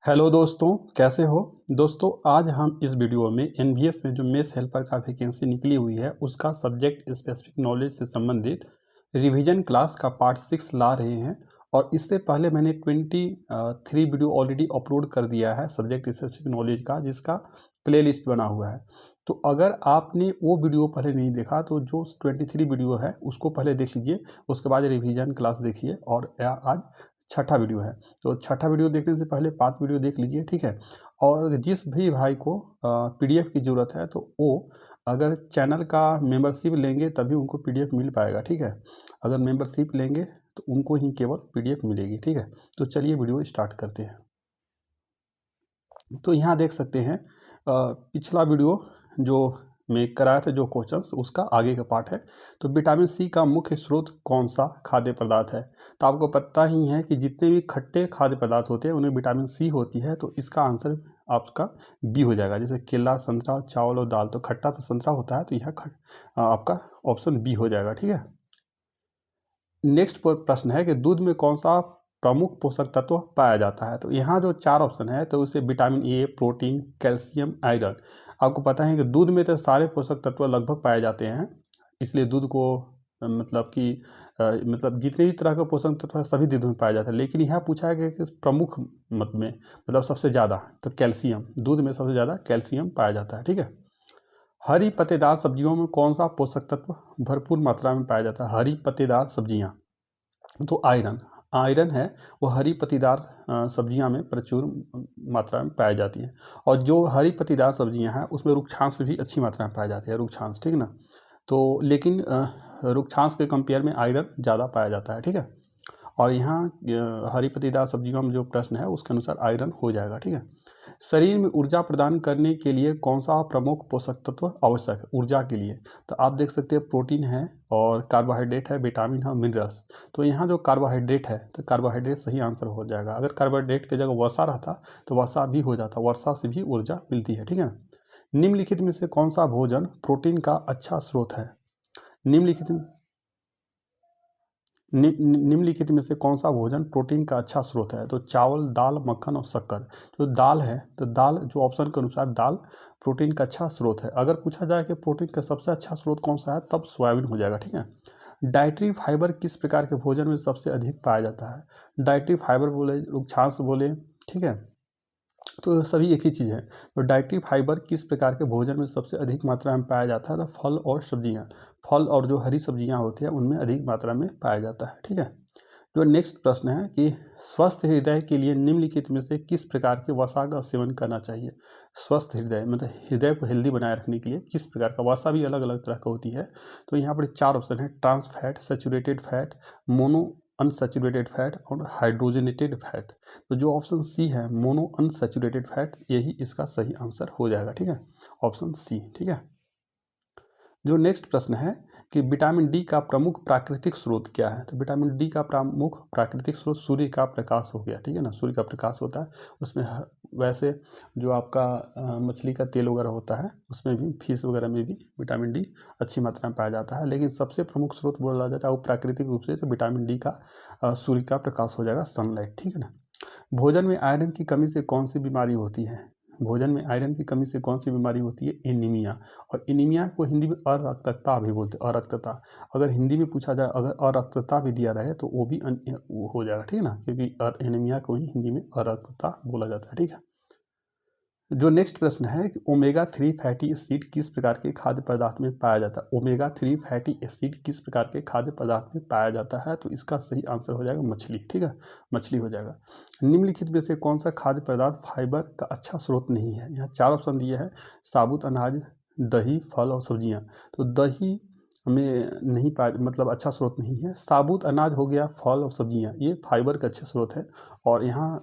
Hello दोस्तों, कैसे हो। दोस्तों, आज हम इस वीडियो में एनवीएस में जो मेस हेल्पर का वैकेंसी निकली हुई है उसका सब्जेक्ट स्पेसिफिक नॉलेज से संबंधित रिवीजन क्लास का पार्ट 6 ला रहे हैं। और इससे पहले मैंने 23 वीडियो ऑलरेडी अपलोड कर दिया है सब्जेक्ट स्पेसिफिक नॉलेज का, जिसका प्लेलिस्ट बना हुआ है। तो अगर आपने वो वीडियो पहले नहीं देखा तो जो 23 वीडियो है उसको पहले देख लीजिए, उसके बाद रिवीजन क्लास देखिए। और आज छठा वीडियो है, तो छठा वीडियो देखने से पहले 5 वीडियो देख लीजिए, ठीक है। और जिस भी भाई को पीडीएफ की ज़रूरत है तो वो अगर चैनल का मेंबरशिप लेंगे तभी उनको पीडीएफ मिल पाएगा, ठीक है। अगर मेंबरशिप लेंगे तो उनको ही केवल पीडीएफ मिलेगी, ठीक है। तो चलिए वीडियो स्टार्ट करते हैं। तो यहाँ देख सकते हैं पिछला वीडियो जो मैं कराया था, जो क्वेश्चंस, उसका आगे का पार्ट है। तो विटामिन सी का मुख्य स्रोत कौन सा खाद्य पदार्थ है। तो आपको पता ही है कि जितने भी खट्टे खाद्य पदार्थ होते हैं उनमें विटामिन सी होती है। तो इसका आंसर आपका बी हो जाएगा। जैसे केला, संतरा, चावल और दाल, तो खट्टा तो संतरा होता है, तो यहाँ आपका ऑप्शन बी हो जाएगा, ठीक है। नेक्स्ट प्रश्न है कि दूध में कौन सा प्रमुख पोषक तत्व पाया जाता है। तो यहाँ जो 4 ऑप्शन है तो उसे vitamin A, protein, calcium, iron. आपको पता है कि दूध में तो सारे पोषक तत्व लगभग पाए जाते हैं, इसलिए दूध को मतलब कि मतलब जितने भी तरह के पोषक तत्व है सभी दूध में पाया जाता है। लेकिन यहाँ पूछा है कि प्रमुख मत में मतलब सबसे ज़्यादा, तो कैल्शियम, दूध में सबसे ज़्यादा कैल्शियम पाया जाता है, ठीक है। हरी पत्तेदार सब्जियों में कौन सा पोषक तत्व भरपूर मात्रा में पाया जाता है। हरी पत्तेदार सब्जियां, तो आयरन, आयरन है वो हरी पत्तेदार सब्जियां में प्रचुर मात्रा में पाई जाती है। और जो हरी पत्तेदार सब्जियां हैं उसमें रुक्षांश भी अच्छी मात्रा में पाया जाता है, रुक्षांश, ठीक ना। तो लेकिन रुक्षांश के कंपेयर में आयरन ज़्यादा पाया जाता है, ठीक है। और यहाँ हरी पत्तेदार सब्जियों में जो प्रश्न है उसके अनुसार आयरन हो जाएगा, ठीक है। शरीर में ऊर्जा प्रदान करने के लिए कौन सा प्रमुख पोषक तत्व आवश्यक है ऊर्जा के लिए। तो आप देख सकते हैं प्रोटीन है और कार्बोहाइड्रेट है, विटामिन है, मिनरल्स। तो यहाँ जो कार्बोहाइड्रेट है तो कार्बोहाइड्रेट सही आंसर हो जाएगा। अगर कार्बोहाइड्रेट की जगह वसा रहता तो वसा भी हो जाता, वर्षा से भी ऊर्जा मिलती है, ठीक है। निम्नलिखित में से कौन सा भोजन प्रोटीन का अच्छा स्रोत है। निम्नलिखित निम्नलिखित में से कौन सा भोजन प्रोटीन का अच्छा स्रोत है। तो चावल, दाल, मक्खन और शक्कर। जो दाल है तो दाल, जो ऑप्शन के अनुसार दाल प्रोटीन का अच्छा स्रोत है। अगर पूछा जाए कि प्रोटीन का सबसे अच्छा स्रोत कौन सा है तब सोयाबीन हो जाएगा, ठीक है। डाइटरी फाइबर किस प्रकार के भोजन में सबसे अधिक पाया जाता है। डाइटरी फाइबर बोले, रुक्षांश बोले, ठीक है, तो सभी एक ही चीज़ है। तो डाइटरी फाइबर किस प्रकार के भोजन में सबसे अधिक मात्रा में पाया जाता है। तो फल और सब्जियां, फल और जो हरी सब्जियां होती हैं उनमें अधिक मात्रा में पाया जाता है, ठीक है। जो नेक्स्ट प्रश्न है कि स्वस्थ हृदय के लिए निम्नलिखित में से किस प्रकार के वसा का सेवन करना चाहिए। स्वस्थ हृदय मतलब हृदय को हेल्दी बनाए रखने के लिए किस प्रकार का, वसा भी अलग अलग तरह का होती है। तो यहाँ पर 4 ऑप्शन है, trans fat, saturated fat, mono unsaturated fat और हाइड्रोजनेटेड फैट। तो जो ऑप्शन सी है मोनो अनसैचुरेटेड फैट, यही इसका सही आंसर हो जाएगा, ठीक है, ऑप्शन सी, ठीक है। जो नेक्स्ट प्रश्न है कि विटामिन डी का प्रमुख प्राकृतिक स्रोत क्या है। तो विटामिन डी का प्रमुख प्राकृतिक स्रोत सूर्य का प्रकाश हो गया, ठीक है ना। सूर्य का प्रकाश होता है उसमें, वैसे जो आपका मछली का तेल वगैरह होता है उसमें भी, फिश वगैरह में भी विटामिन डी अच्छी मात्रा में पाया जाता है। लेकिन सबसे प्रमुख स्रोत बोला जाता है वो प्राकृतिक रूप से, तो विटामिन डी का सूर्य का प्रकाश हो जाएगा, सनलाइट, ठीक है ना। भोजन में आयरन की कमी से कौन सी बीमारी होती है। भोजन में आयरन की कमी से कौन सी बीमारी होती है। एनीमिया। और एनीमिया को हिंदी में अरक्तता भी बोलते हैं, अरक्तता। अगर हिंदी में पूछा जाए, अगर अरक्तता भी दिया रहे तो वो भी वो हो जाएगा, ठीक है ना, क्योंकि एनीमिया को ही हिंदी में अरक्तता बोला जाता है, ठीक है। जो नेक्स्ट प्रश्न है कि ओमेगा 3 फैटी एसिड किस प्रकार के खाद्य पदार्थ में पाया जाता है। ओमेगा 3 फैटी एसिड किस प्रकार के खाद्य पदार्थ में पाया जाता है। तो इसका सही आंसर हो जाएगा मछली, ठीक है, मछली हो जाएगा। निम्नलिखित में से कौन सा खाद्य पदार्थ फाइबर का अच्छा स्रोत नहीं है। यहाँ 4 ऑप्शन दिए हैं, साबुत अनाज, दही, फल और सब्जियाँ। तो दही में नहीं पाया, मतलब अच्छा स्रोत नहीं है। साबुत अनाज हो गया, फल और सब्जियाँ, ये फाइबर के अच्छे स्रोत है और यहाँ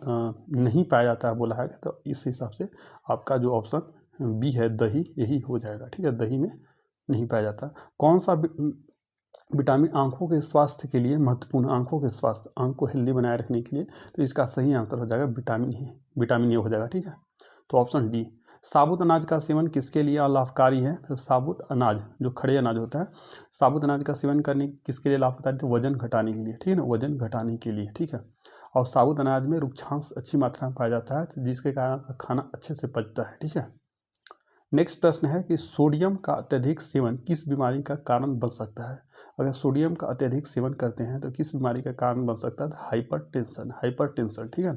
नहीं पाया जाता है बोला है। तो इस हिसाब से आपका जो ऑप्शन बी है दही, यही हो जाएगा, ठीक है। दही में नहीं पाया जाता। कौन सा विटामिन आंखों के स्वास्थ्य के लिए महत्वपूर्ण, आंखों के स्वास्थ्य, आंख को हेल्दी बनाए रखने के लिए। तो इसका सही आंसर हो जाएगा विटामिन ए हो जाएगा, ठीक है। तो ऑप्शन डी। साबुत अनाज का सेवन किसके लिए लाभकारी है। तो साबुत अनाज, जो खड़े अनाज होता है, साबुत अनाज का सेवन करने किसके लिए लाभकारी, तो वजन घटाने के लिए, ठीक है ना, वजन घटाने के लिए, ठीक है। और साबुत अनाज में रुक्षांश अच्छी मात्रा में पाया जाता है, तो जिसके कारण खाना अच्छे से पचता है। ठीक है। नेक्स्ट प्रश्न है कि सोडियम का अत्यधिक सेवन किस बीमारी का कारण बन सकता है। अगर सोडियम का अत्यधिक सेवन करते हैं तो किस बीमारी का कारण बन सकता है? हाइपरटेंशन। ठीक है।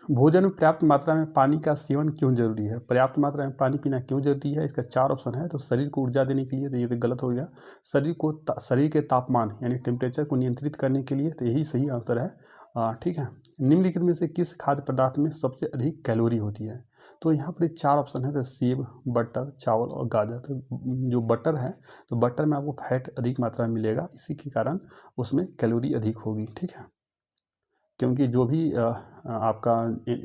भोजन में पर्याप्त मात्रा में पानी का सेवन क्यों जरूरी है? पर्याप्त मात्रा में पानी पीना क्यों जरूरी है? इसका 4 ऑप्शन है। तो शरीर को ऊर्जा देने के लिए, तो ये तो गलत हो गया। शरीर के तापमान यानी टेम्परेचर को नियंत्रित करने के लिए, तो यही सही आंसर है। ठीक है। निम्नलिखित में से किस खाद्य पदार्थ में सबसे अधिक कैलोरी होती है? तो यहाँ पर 4 ऑप्शन है। तो सेब, बटर, चावल और गाजर। तो जो बटर है, तो बटर में आपको फैट अधिक मात्रा में मिलेगा, इसी के कारण उसमें कैलोरी अधिक होगी। ठीक है। क्योंकि जो भी आपका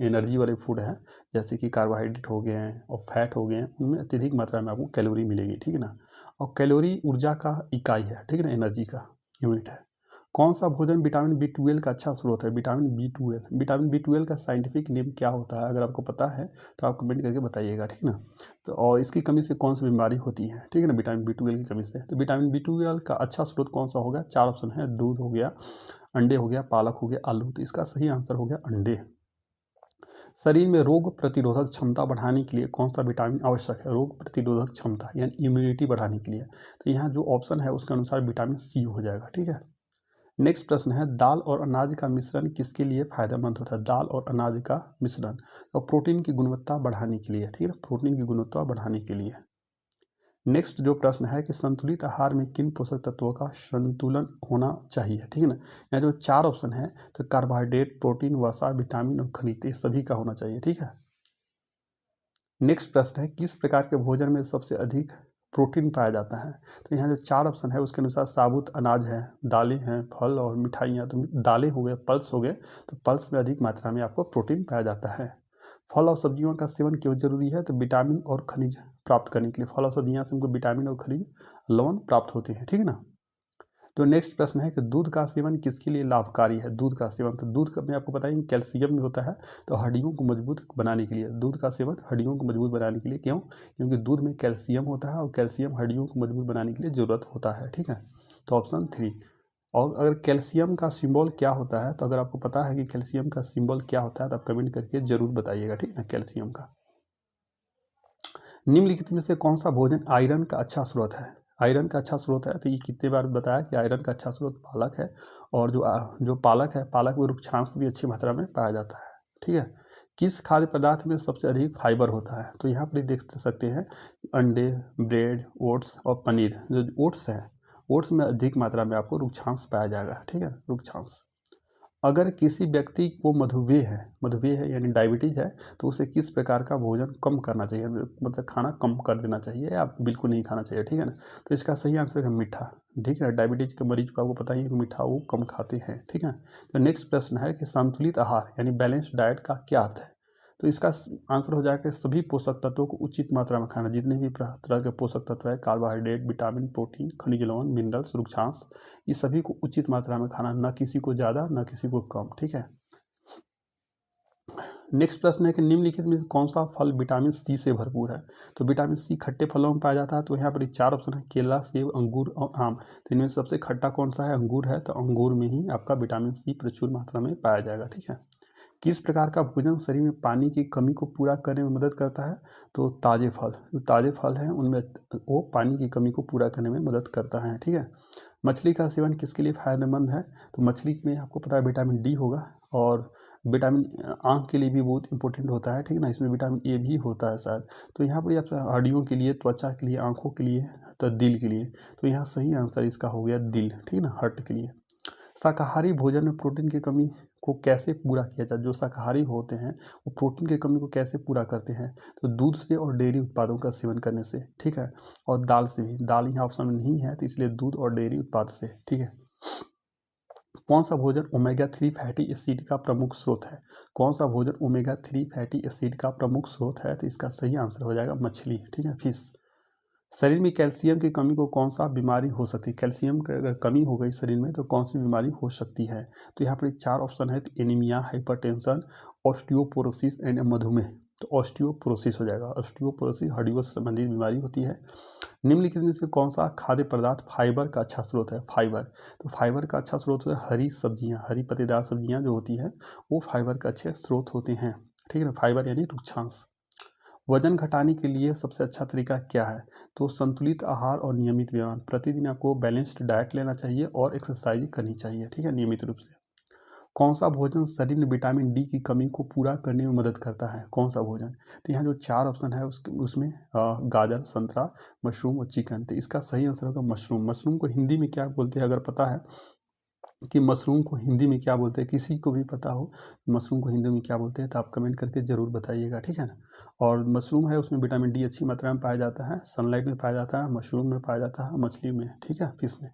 एनर्जी वाले फूड है, जैसे कि कार्बोहाइड्रेट हो गए हैं और फैट हो गए हैं, उनमें अत्यधिक मात्रा में आपको कैलोरी मिलेगी। ठीक है ना। और कैलोरी ऊर्जा का इकाई है। ठीक है ना, एनर्जी का यूनिट है। कौन सा भोजन विटामिन B12 का अच्छा स्रोत है? विटामिन B12 का साइंटिफिक नेम क्या होता है? अगर आपको पता है तो आप कमेंट करके बताइएगा। ठीक है ना। तो और इसकी कमी से कौन सी बीमारी होती है? ठीक है ना, विटामिन B12 की कमी से। तो विटामिन B12 का अच्छा स्रोत कौन सा होगा? 4 ऑप्शन है। दूध हो गया, अंडे हो गया, पालक हो गया, आलू। तो इसका सही आंसर हो गया अंडे। शरीर में रोग प्रतिरोधक क्षमता बढ़ाने के लिए कौन सा विटामिन आवश्यक है? रोग प्रतिरोधक क्षमता यानी इम्यूनिटी बढ़ाने के लिए, तो यहाँ जो ऑप्शन है उसके अनुसार विटामिन C हो जाएगा। ठीक है। नेक्स्ट प्रश्न है, दाल और अनाज का मिश्रण किसके लिए फायदेमंद होता है? दाल और अनाज का मिश्रण तो प्रोटीन की गुणवत्ता बढ़ाने के लिए। ठीक है, प्रोटीन की गुणवत्ता बढ़ाने के लिए। नेक्स्ट जो प्रश्न है कि संतुलित आहार में किन पोषक तत्वों का संतुलन होना चाहिए? ठीक है ना। यहाँ जो 4 ऑप्शन है, तो कार्बोहाइड्रेट, प्रोटीन, वसा, विटामिन और खनिज, ये सभी का होना चाहिए। ठीक है। नेक्स्ट प्रश्न है, किस प्रकार के भोजन में सबसे अधिक प्रोटीन पाया जाता है? तो यहाँ जो 4 ऑप्शन है उसके अनुसार साबुत अनाज है, दालें हैं, फल और मिठाइयाँ। तो दालें हो गए, पल्स हो गए, तो पल्स में अधिक मात्रा में आपको प्रोटीन पाया जाता है। फल और सब्जियों का सेवन क्यों जरूरी है? तो विटामिन और खनिज प्राप्त करने के लिए। फल और सब्जियों से हमको विटामिन और खनिज लवण प्राप्त होते हैं। ठीक है ना। तो नेक्स्ट प्रश्न है कि दूध का सेवन किसके लिए लाभकारी है? दूध का सेवन, तो दूध में आपको पता है कैल्शियम भी होता है, तो हड्डियों को मजबूत बनाने के लिए दूध का सेवन, हड्डियों को मजबूत बनाने के लिए। क्यों? क्योंकि दूध में कैल्शियम होता है और कैल्शियम हड्डियों को मजबूत बनाने के लिए ज़रूरत होता है। ठीक है। तो ऑप्शन 3। और अगर कैल्शियम का सिंबल क्या होता है, तो अगर आपको पता है कि कैल्शियम का सिंबल क्या होता है तो आप कमेंट करके जरूर बताइएगा। ठीक है, कैल्शियम का। निम्नलिखित में से कौन सा भोजन आयरन का अच्छा स्रोत है? आयरन का अच्छा स्रोत है, तो ये कितने बार बताया कि आयरन का अच्छा स्रोत पालक है। और जो पालक है, पालक में रुक्षांश भी अच्छी मात्रा में पाया जाता है। ठीक है। किस खाद्य पदार्थ में सबसे अधिक फाइबर होता है? तो यहाँ पर देख सकते हैं अंडे, ब्रेड, ओट्स और पनीर। जो ओट्स है, ओट्स में अधिक मात्रा में आपको रुक्षांश पाया जाएगा। ठीक है, रुक्षांश। अगर किसी व्यक्ति को मधुमेह है यानी डायबिटीज है, तो उसे किस प्रकार का भोजन कम करना चाहिए? मतलब खाना कम कर देना चाहिए या बिल्कुल नहीं खाना चाहिए? ठीक है ना। तो इसका सही आंसर है मीठा। ठीक है, डायबिटीज के मरीज को आपको पता ही है कि मीठा वो कम खाते हैं। ठीक है। तो नेक्स्ट प्रश्न है कि संतुलित आहार यानी बैलेंस डाइट का क्या अर्थ है? तो इसका आंसर हो जाएगा सभी पोषक तत्वों को उचित मात्रा में खाना। जितने भी तरह के पोषक तत्व है, कार्बोहाइड्रेट, विटामिन, प्रोटीन, खनिज लवण, मिनरल्स, रुक्षांश, ये सभी को उचित मात्रा में खाना, न किसी को ज़्यादा न किसी को कम। ठीक है। नेक्स्ट प्रश्न है कि निम्नलिखित में कौन सा फल विटामिन C से भरपूर है? तो विटामिन C खट्टे फलों में पाया जाता है। तो यहाँ पर 4 ऑप्शन है, केला, सेब, अंगूर और आम। तो इनमें सबसे खट्टा कौन सा है? अंगूर है। तो अंगूर में ही आपका विटामिन C प्रचुर मात्रा में पाया जाएगा। ठीक है। किस प्रकार का भोजन शरीर में पानी की कमी को पूरा करने में मदद करता है? तो ताज़े फल, जो ताज़े फल हैं उनमें वो पानी की कमी को पूरा करने में मदद करता है। ठीक है। मछली का सेवन किसके लिए फ़ायदेमंद है? तो मछली में आपको पता है विटामिन D होगा, और विटामिन आँख के लिए भी बहुत इंपॉर्टेंट होता है। ठीक है ना, इसमें विटामिन A भी होता है शायद। तो यहाँ पर आप हड्डियों के लिए, त्वचा के लिए, आँखों के लिए, तो दिल के लिए। तो यहाँ सही आंसर इसका हो गया दिल। ठीक है ना, हार्ट के लिए। शाकाहारी भोजन में प्रोटीन की कमी को कैसे पूरा किया जाए? जो शाकाहारी होते हैं वो प्रोटीन की कमी को कैसे पूरा करते हैं? तो दूध से और डेयरी उत्पादों का सेवन करने से। ठीक है। और दाल से भी। दाल यहाँ ऑप्शन में नहीं है, तो इसलिए दूध और डेयरी उत्पाद से। ठीक है। कौन सा भोजन ओमेगा 3 फैटी एसिड का प्रमुख स्रोत है? कौन सा भोजन ओमेगा 3 फैटी एसिड का प्रमुख स्रोत है? तो इसका सही आंसर हो जाएगा मछली। ठीक है, फिश। शरीर में कैल्शियम की कमी को कौन सा बीमारी हो सकती है? कैल्शियम की अगर कमी हो गई शरीर में तो कौन सी बीमारी हो सकती है? तो यहाँ पर 4 ऑप्शन है, तो एनीमिया, हाइपरटेंशन, ऑस्टियोपोरोसिस एंड मधुमेह। तो ऑस्टियोपोरोसिस हो जाएगा। ऑस्टियोपोरोसिस हड्डियों से संबंधित बीमारी होती है। निम्नलिखित में से कौन सा खाद्य पदार्थ फाइबर का अच्छा स्रोत है? फाइबर, तो फाइबर का अच्छा स्रोत है हरी सब्जियां, हरी पत्तेदार सब्जियां जो होती है वो फाइबर का अच्छे स्रोत होते हैं, ठीक है ना। फाइबर यानी रुक्षांश। वजन घटाने के लिए सबसे अच्छा तरीका क्या है? तो संतुलित आहार और नियमित व्यायाम। प्रतिदिन आपको बैलेंस्ड डाइट लेना चाहिए और एक्सरसाइज करनी चाहिए, ठीक है, नियमित रूप से। कौन सा भोजन शरीर में विटामिन डी की कमी को पूरा करने में मदद करता है? कौन सा भोजन? तो यहाँ जो 4 ऑप्शन है उसमें गाजर, संतरा, मशरूम और चिकन। तो इसका सही आंसर होगा मशरूम। मशरूम को हिंदी में क्या बोलते हैं अगर पता है कि मशरूम को हिंदी में क्या बोलते हैं, किसी को भी पता हो मशरूम को हिंदी में क्या बोलते हैं तो आप कमेंट करके ज़रूर बताइएगा, ठीक है ना। और मशरूम है उसमें विटामिन डी अच्छी मात्रा में पाया जाता है, सनलाइट में पाया जाता है, मशरूम में पाया जाता है, मछली में, ठीक है, फिश में।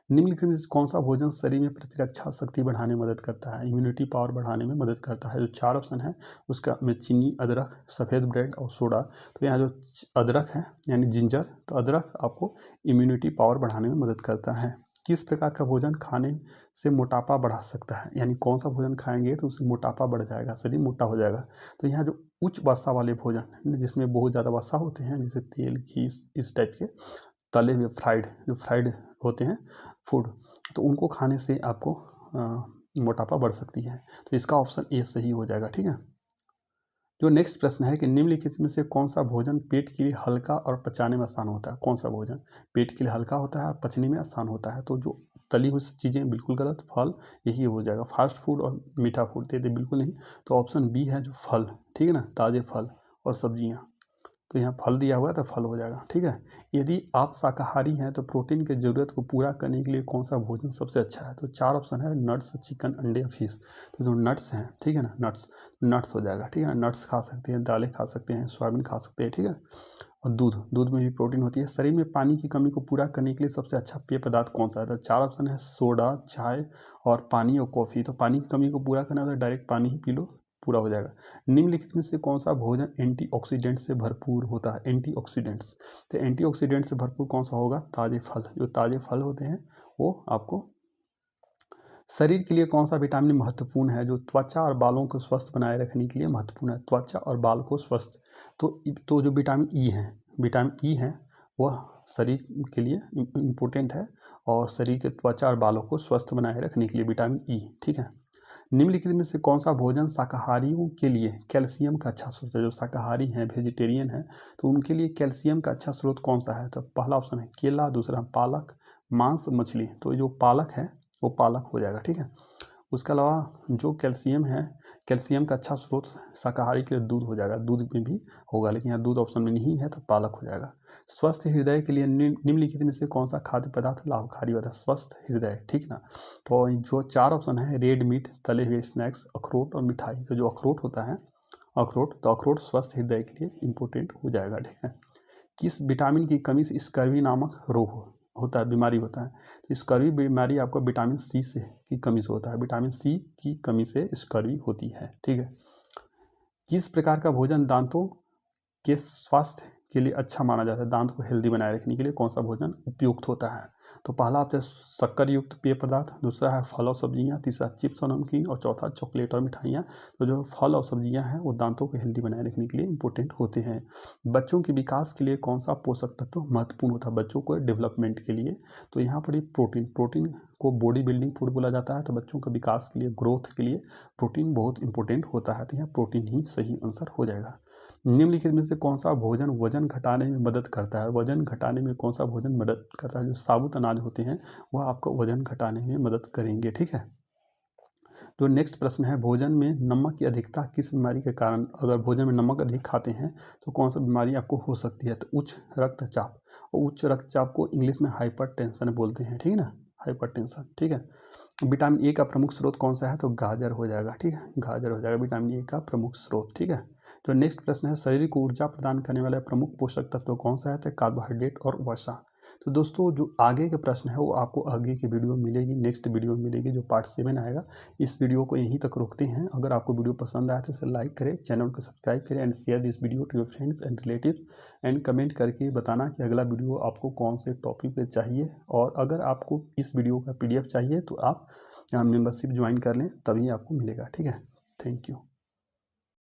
निम्नलिखित में से कौन सा भोजन शरीर में प्रतिरक्षा शक्ति बढ़ाने में मदद करता है? इम्यूनिटी पावर बढ़ाने में मदद करता है। जो 4 ऑप्शन है उसका में चीनी, अदरक, सफ़ेद ब्रेड और सोडा। तो यहाँ जो अदरक है यानी जिंजर, तो अदरक आपको इम्यूनिटी पावर बढ़ाने में मदद करता है। किस प्रकार का भोजन खाने से मोटापा बढ़ा सकता है? यानी कौन सा भोजन खाएंगे तो उससे मोटापा बढ़ जाएगा, शरीर मोटा हो जाएगा। तो यहाँ जो उच्च वसा वाले भोजन जिसमें बहुत ज़्यादा वसा होते हैं जैसे तेल, घी, इस टाइप के तले हुए जो फ्राइड होते हैं फूड, तो उनको खाने से आपको मोटापा बढ़ सकती है। तो इसका ऑप्शन ए सही हो जाएगा, ठीक है। जो नेक्स्ट प्रश्न है कि निम्नलिखित में से कौन सा भोजन पेट के लिए हल्का और पचाने में आसान होता है? कौन सा भोजन पेट के लिए हल्का होता है और पचने में आसान होता है? तो जो तली हुई चीज़ें बिल्कुल गलत, फल यही हो जाएगा। फास्ट फूड और मीठा फूड देते बिल्कुल नहीं, तो ऑप्शन बी है जो फल, ठीक है ना, ताज़े फल और सब्जियाँ। तो यहाँ फल दिया हुआ है तो फल हो जाएगा, ठीक है। यदि आप शाकाहारी हैं तो प्रोटीन की ज़रूरत को पूरा करने के लिए कौन सा भोजन सबसे अच्छा है? तो 4 ऑप्शन है नट्स, चिकन, अंडे, फिश। तो जो नट्स हैं, ठीक है ना, नट्स हो जाएगा, ठीक है ना। नट्स खा सकते हैं, दालें खा सकते हैं, सोयाबीन खा सकते हैं, ठीक है। और दूध में भी प्रोटीन होती है। शरीर में पानी की कमी को पूरा करने के लिए सबसे अच्छा पेय पदार्थ कौन सा है? तो 4 ऑप्शन है सोडा, चाय और पानी और कॉफ़ी। तो पानी की कमी को पूरा करना है तो डायरेक्ट पानी ही पी लो, पूरा हो जाएगा। निम्नलिखित में से कौन सा भोजन एंटीऑक्सीडेंट से भरपूर होता है? एंटीऑक्सीडेंट्स, तो एंटीऑक्सीडेंट से भरपूर कौन सा होगा? ताज़े फल। जो ताज़े फल होते हैं वो आपको। शरीर के लिए कौन सा विटामिन महत्वपूर्ण है जो त्वचा और बालों को स्वस्थ बनाए रखने के लिए महत्वपूर्ण है? त्वचा और बाल को स्वस्थ, तो जो विटामिन ई है वह शरीर के लिए इम्पोर्टेंट है और शरीर के त्वचा और बालों को स्वस्थ बनाए रखने के लिए विटामिन ई, ठीक है। निम्नलिखित में से कौन सा भोजन शाकाहारियों के लिए कैल्शियम का अच्छा स्रोत है? जो शाकाहारी हैं, वेजिटेरियन हैं, तो उनके लिए कैल्शियम का अच्छा स्रोत कौन सा है? तो पहला ऑप्शन है केला, दूसरा पालक, मांस, मछली। तो जो पालक है वो पालक हो जाएगा, ठीक है। उसके अलावा जो कैल्शियम है, कैल्शियम का अच्छा स्रोत शाकाहारी के लिए दूध हो जाएगा, दूध में भी होगा, लेकिन यहाँ दूध ऑप्शन में नहीं है तो पालक हो जाएगा। स्वस्थ हृदय के लिए निम्नलिखित में से कौन सा खाद्य पदार्थ लाभकारी होता है? स्वस्थ हृदय, ठीक ना। तो जो 4 ऑप्शन है रेड मीट, तले हुए स्नैक्स, अखरोट और मिठाई। तो जो अखरोट होता है तो अखरोट स्वस्थ हृदय के लिए इम्पोर्टेंट हो जाएगा, ठीक है। किस विटामिन की कमी से स्कर्वी नामक रोग होता है, बीमारी होता है? तो स्कर्वी बीमारी आपको विटामिन सी से की कमी से होता है। विटामिन सी की कमी से स्कर्वी होती है, ठीक है। किस प्रकार का भोजन दांतों के स्वास्थ्य के लिए अच्छा माना जाता है? दांत को हेल्दी बनाए रखने के लिए कौन सा भोजन उपयुक्त होता है? तो पहला आपसे शक्कर युक्त पेय पदार्थ, दूसरा है फल और सब्जियां, तीसरा चिप्स और नमकीन और चौथा चॉकलेट और मिठाइयाँ। तो जो फल और सब्जियां हैं वो दांतों को हेल्दी बनाए रखने के लिए इंपॉर्टेंट होते हैं। बच्चों के विकास के लिए कौन सा पोषक तत्व महत्वपूर्ण होता है बच्चों को डेवलपमेंट के लिए? तो यहाँ पर प्रोटीन को बॉडी बिल्डिंग फूड बोला जाता है, तो बच्चों के विकास के लिए, ग्रोथ के लिए प्रोटीन बहुत इंपॉर्टेंट होता है। तो यहाँ प्रोटीन ही सही आंसर हो जाएगा। निम्नलिखित में से कौन सा भोजन वजन घटाने में मदद करता है? वजन घटाने में कौन सा भोजन मदद करता है? जो साबुत अनाज होते हैं वह आपको वजन घटाने में मदद करेंगे, ठीक है। जो नेक्स्ट प्रश्न है भोजन में नमक की अधिकता किस बीमारी के कारण, अगर भोजन में नमक अधिक खाते हैं तो कौन सा बीमारी आपको हो सकती है? तो उच्च रक्तचाप, और उच्च रक्तचाप को इंग्लिश में हाइपरटेंशन बोलते हैं, ठीक है ना, हाइपरटेंशन, ठीक है। विटामिन ए का प्रमुख स्रोत कौन सा है? तो गाजर हो जाएगा, ठीक है, गाजर हो जाएगा विटामिन ए का प्रमुख स्रोत, ठीक है। तो नेक्स्ट प्रश्न है शरीर को ऊर्जा प्रदान करने वाला प्रमुख पोषक तत्व कौन सा है? तो कार्बोहाइड्रेट और वसा। तो दोस्तों जो आगे के प्रश्न है वो आपको आगे की वीडियो में मिलेगी, नेक्स्ट वीडियो में मिलेगी जो पार्ट 7 आएगा। इस वीडियो को यहीं तक रोकते हैं। अगर आपको वीडियो पसंद आए तो इसे लाइक करें, चैनल को सब्सक्राइब करें and share this video to your friends and relatives and comment करके बताना कि अगला वीडियो आपको कौन से टॉपिक पे चाहिए। और अगर आपको इस वीडियो का PDF चाहिए तो आप मेंबरशिप ज्वाइन कर लें, तभी आपको मिलेगा, ठीक है। Thank you.